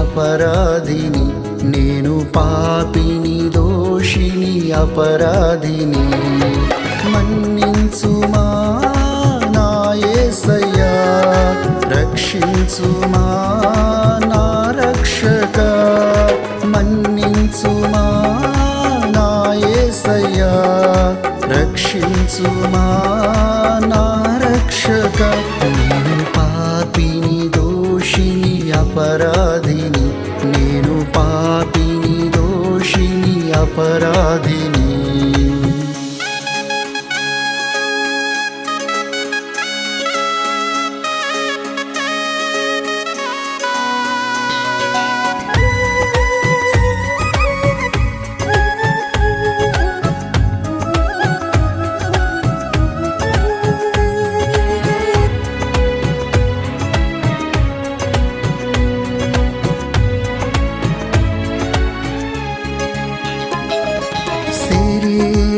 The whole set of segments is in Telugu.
అపరాధిని, నేను పాపిని దోషిని అపరాధిని. మన్నించుమా నా యేసయ్యా, రక్షించుమా నా రక్షక. మన్నించుమా నా యేసయ్యా, రక్షించుమా నా రక్షక. నేను పాపిని దోషిని అపరాధిని, నేను పాపిని దోషిని అపరాధిని.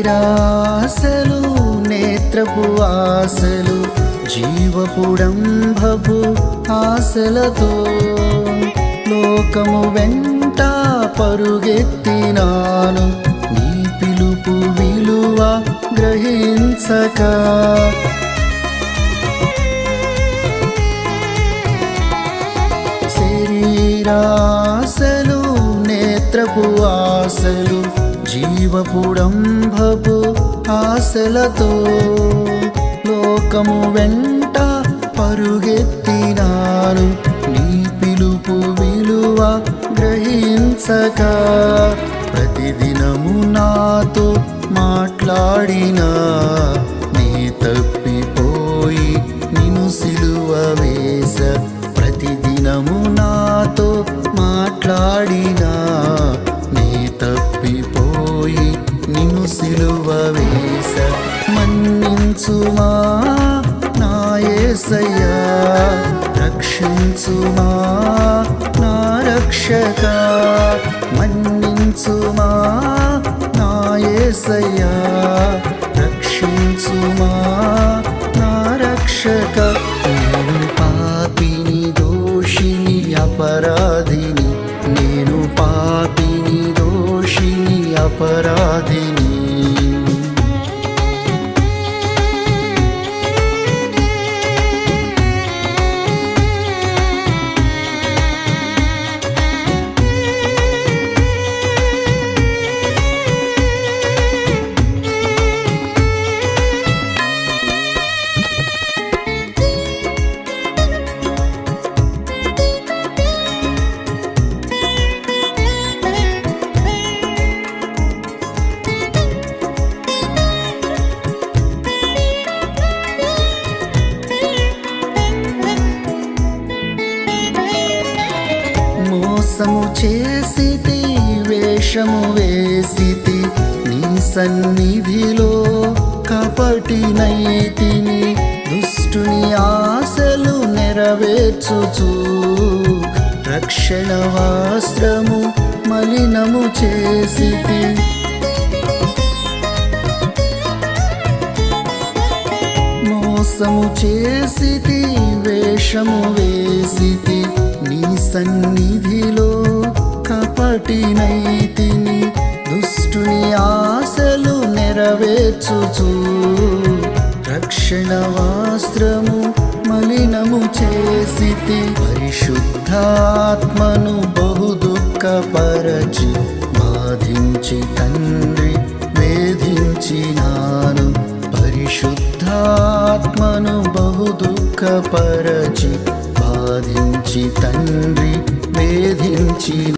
శరీరాశలు, నేత్రపు ఆశలు, జీవపుడంభపు ఆశలతో లోకము వెంట పరుగెత్తినాను, నీ పిలుపు విలువ గ్రహించక. శరీరాశలు, నేత్రపు ఆశలు, జీవపుడంభపు ఆశలతో లోకము వెంట పరుగెత్తినాను, నీ పిలుపు విలువ గ్రహించక. ప్రతిదినము నాతో మాట్లాడినా నీ తప్పిపోయి నిన్ను సిలువ వేస. ప్రతిదినము నాతో మాట్లాడినా నీ తప్పిపోయి నిన్ను సిలువ వేస. మన్నించుమా నా యేసయ్యా, రక్షించుమా నా రక్షక. మన్నించుమా నా యేసయ్యా, రక్షించుమా నా రక్షక. నేను పాపిని దోషిని అపరాధిని, నేను పాపిని దోషిని అపరాధిని. మోసము చేసితి, వేషము వేసితి, నీ సన్నిధిలో కపటినైతిని. దుష్టుని ఆశలు నెరవేర్చుచు రక్షణ వస్త్రము మలినము చేసితి. మోసము చేసితి, వేషము వేసితి, నీ సన్నిధిలో కపటినైతిని. దుష్టుని ఆశలు నెరవేర్చుచు రక్షణ వస్త్రము మలినము చేసితి. పరిశుద్ధాత్మను బహు దుఃఖపరచి బాధించి